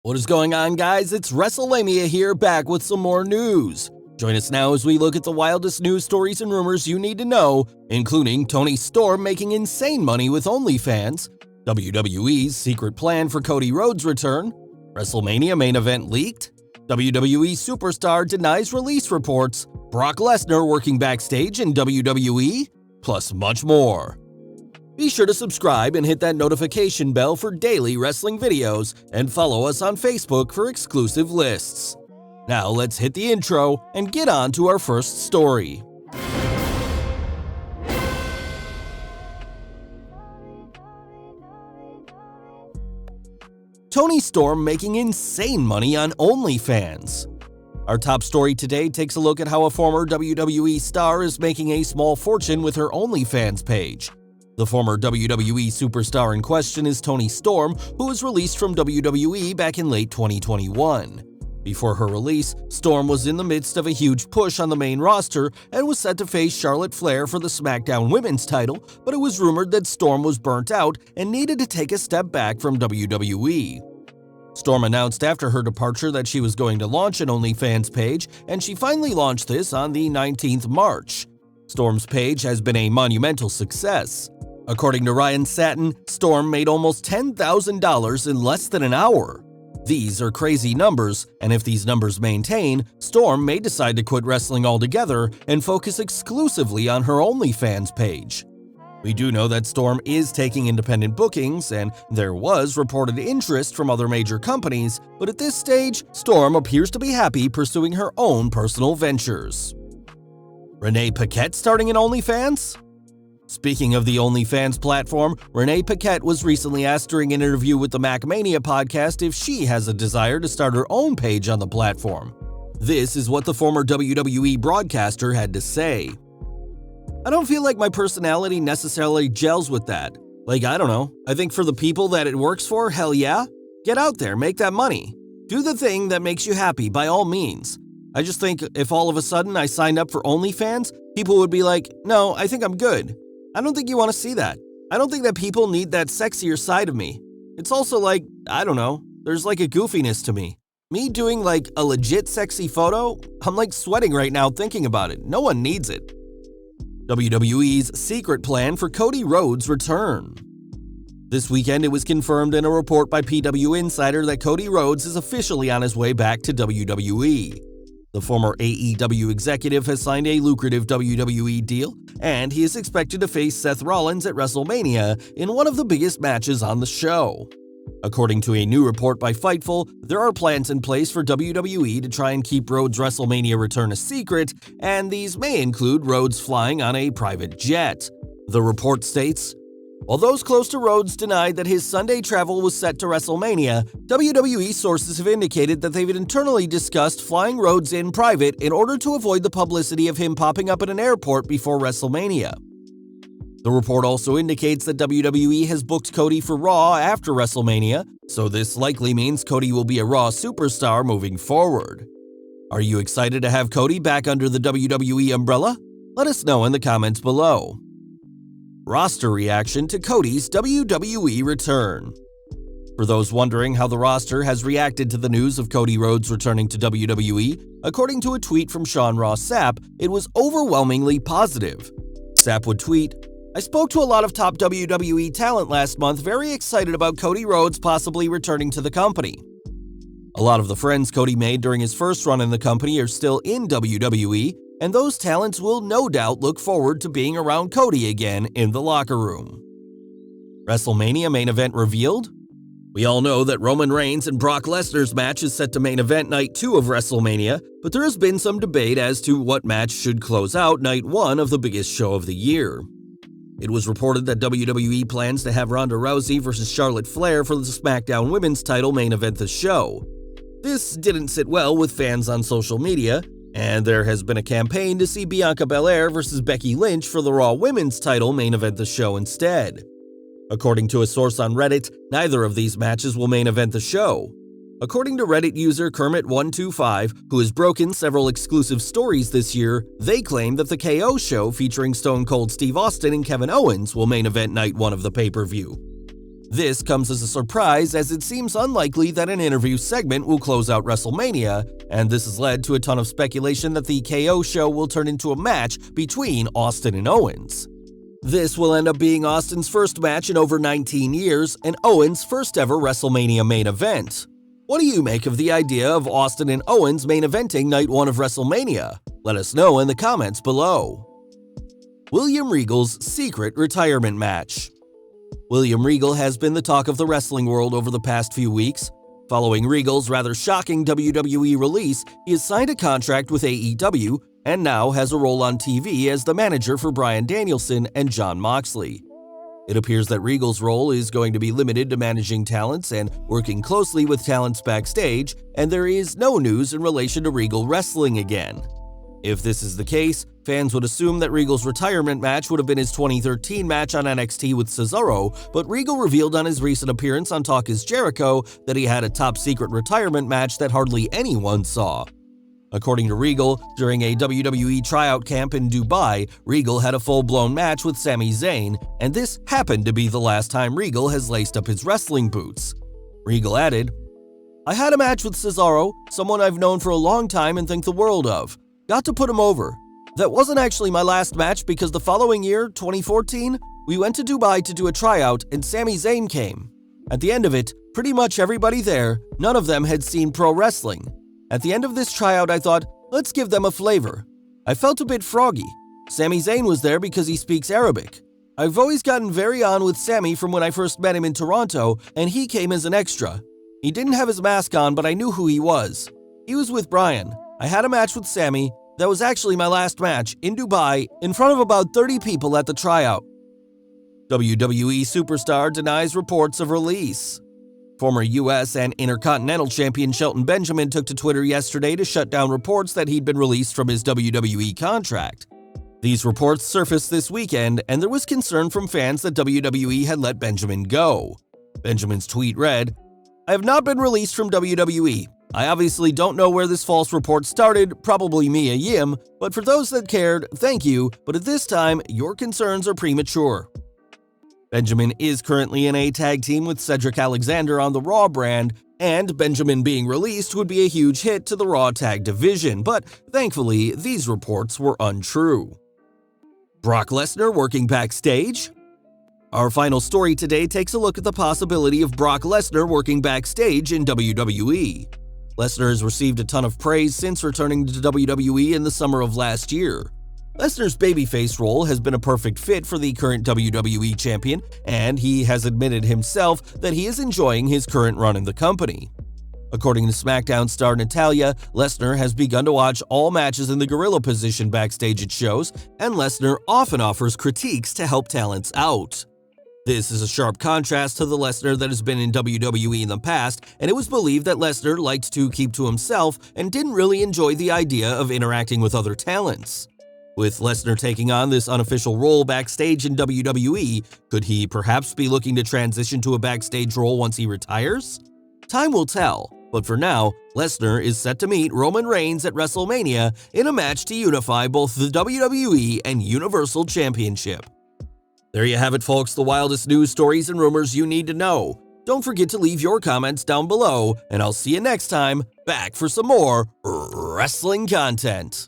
What is going on, guys? It's Wrestlelamia here, back with some more news. Join us now as we look at the wildest news stories and rumors you need to know, including Toni Storm making insane money with Onlyfans, WWE's secret plan for Cody Rhodes' return, WrestleMania main event leaked, WWE superstar denies release reports, Brock Lesnar working backstage in WWE, plus much more. Be sure to subscribe and hit that notification bell for daily wrestling videos, and follow us on Facebook for exclusive lists. Now let's hit the intro and get on to our first story. Toni Storm making insane money on Onlyfans. Our top story today takes a look at how a former WWE star is making a small fortune with her Onlyfans page. The former WWE superstar in question is Toni Storm, who was released from WWE back in late 2021. Before her release, Storm was in the midst of a huge push on the main roster and was set to face Charlotte Flair for the SmackDown Women's title, but it was rumored that Storm was burnt out and needed to take a step back from WWE. Storm announced after her departure that she was going to launch an OnlyFans page, and she finally launched this on the 19th March. Storm's page has been a monumental success. According to Ryan Satin, Storm made almost $10,000 in less than an hour. These are crazy numbers, and if these numbers maintain, Storm may decide to quit wrestling altogether and focus exclusively on her OnlyFans page. We do know that Storm is taking independent bookings, and there was reported interest from other major companies, but at this stage, Storm appears to be happy pursuing her own personal ventures. Renee Paquette starting an OnlyFans? Speaking of the OnlyFans platform, Renee Paquette was recently asked during an interview with the MacMania podcast if she has a desire to start her own page on the platform. This is what the former WWE broadcaster had to say. "I don't feel like my personality necessarily gels with that. I don't know. I think for the people that it works for, hell yeah. Get out there, make that money. Do the thing that makes you happy by all means. I just think if all of a sudden I signed up for OnlyFans, people would be like, no, I think I'm good. I don't think you want to see that. I don't think that people need that sexier side of me. It's also I don't know, there's a goofiness to me. Me doing a legit sexy photo, I'm sweating right now thinking about it. No one needs it." WWE's secret plan for Cody Rhodes' return. This weekend, it was confirmed in a report by PW Insider that Cody Rhodes is officially on his way back to WWE. The former AEW executive has signed a lucrative WWE deal, and he is expected to face Seth Rollins at WrestleMania in one of the biggest matches on the show. According to a new report by Fightful, there are plans in place for WWE to try and keep Rhodes' WrestleMania return a secret, and these may include Rhodes flying on a private jet. The report states, "While those close to Rhodes denied that his Sunday travel was set to WrestleMania, WWE sources have indicated that they've internally discussed flying Rhodes in private in order to avoid the publicity of him popping up at an airport before WrestleMania." The report also indicates that WWE has booked Cody for Raw after WrestleMania, so this likely means Cody will be a Raw superstar moving forward. Are you excited to have Cody back under the WWE umbrella? Let us know in the comments below. Roster reaction to Cody's WWE return. For those wondering how the roster has reacted to the news of Cody Rhodes returning to WWE, according to a tweet from Sean Ross Sapp, it was overwhelmingly positive. Sapp would tweet, "I spoke to a lot of top WWE talent last month, very excited about Cody Rhodes possibly returning to the company. A lot of the friends Cody made during his first run in the company are still in WWE, and those talents will no doubt look forward to being around Cody again in the locker room." WrestleMania main event revealed? We all know that Roman Reigns and Brock Lesnar's match is set to main event night 2 of WrestleMania, but there has been some debate as to what match should close out night 1 of the biggest show of the year. It was reported that WWE plans to have Ronda Rousey versus Charlotte Flair for the SmackDown Women's title main event the show. This didn't sit well with fans on social media, and there has been a campaign to see Bianca Belair versus Becky Lynch for the Raw Women's title main event the show instead. According to a source on Reddit, neither of these matches will main event the show. According to Reddit user Kermit125, who has broken several exclusive stories this year, they claim that the KO show featuring Stone Cold Steve Austin and Kevin Owens will main event night 1 of the pay-per-view. This comes as a surprise as it seems unlikely that an interview segment will close out WrestleMania, and this has led to a ton of speculation that the KO show will turn into a match between Austin and Owens. This will end up being Austin's first match in over 19 years and Owens' first ever WrestleMania main event. What do you make of the idea of Austin and Owens main eventing night 1 of WrestleMania? Let us know in the comments below. William Regal's secret retirement match. William Regal has been the talk of the wrestling world over the past few weeks. Following Regal's rather shocking WWE release, he has signed a contract with AEW and now has a role on TV as the manager for Bryan Danielson and Jon Moxley. It appears that Regal's role is going to be limited to managing talents and working closely with talents backstage, and there is no news in relation to Regal wrestling again. If this is the case, fans would assume that Regal's retirement match would have been his 2013 match on NXT with Cesaro, but Regal revealed on his recent appearance on Talk Is Jericho that he had a top-secret retirement match that hardly anyone saw. According to Regal, during a WWE tryout camp in Dubai, Regal had a full-blown match with Sami Zayn, and this happened to be the last time Regal has laced up his wrestling boots. Regal added, "I had a match with Cesaro, someone I've known for a long time and think the world of. Got to put him over. That wasn't actually my last match because the following year, 2014, we went to Dubai to do a tryout and Sami Zayn came. At the end of it, pretty much everybody there, none of them had seen pro wrestling. At the end of this tryout, I thought, let's give them a flavor. I felt a bit froggy. Sami Zayn was there because he speaks Arabic. I've always gotten very on with Sami from when I first met him in Toronto, and he came as an extra. He didn't have his mask on, but I knew who he was. He was with Bryan. I had a match with Sami. That was actually my last match, in Dubai, in front of about 30 people at the tryout." WWE superstar denies reports of release. Former U.S. and Intercontinental Champion Shelton Benjamin took to Twitter yesterday to shut down reports that he'd been released from his WWE contract. These reports surfaced this weekend, and there was concern from fans that WWE had let Benjamin go. Benjamin's tweet read, "I have not been released from WWE. I obviously don't know where this false report started, probably Mia Yim, but for those that cared, thank you, but at this time, your concerns are premature." Benjamin is currently in a tag team with Cedric Alexander on the Raw brand, and Benjamin being released would be a huge hit to the Raw tag division, but thankfully, these reports were untrue. Brock Lesnar working backstage? Our final story today takes a look at the possibility of Brock Lesnar working backstage in WWE. Lesnar has received a ton of praise since returning to WWE in the summer of last year. Lesnar's babyface role has been a perfect fit for the current WWE champion, and he has admitted himself that he is enjoying his current run in the company. According to SmackDown star Natalya, Lesnar has begun to watch all matches in the gorilla position backstage at shows, and Lesnar often offers critiques to help talents out. This is a sharp contrast to the Lesnar that has been in WWE in the past, and it was believed that Lesnar liked to keep to himself and didn't really enjoy the idea of interacting with other talents. With Lesnar taking on this unofficial role backstage in WWE, could he perhaps be looking to transition to a backstage role once he retires? Time will tell, but for now, Lesnar is set to meet Roman Reigns at WrestleMania in a match to unify both the WWE and Universal Championship. There you have it, folks, the wildest news stories and rumors you need to know. Don't forget to leave your comments down below, and I'll see you next time, back for some more wrestling content.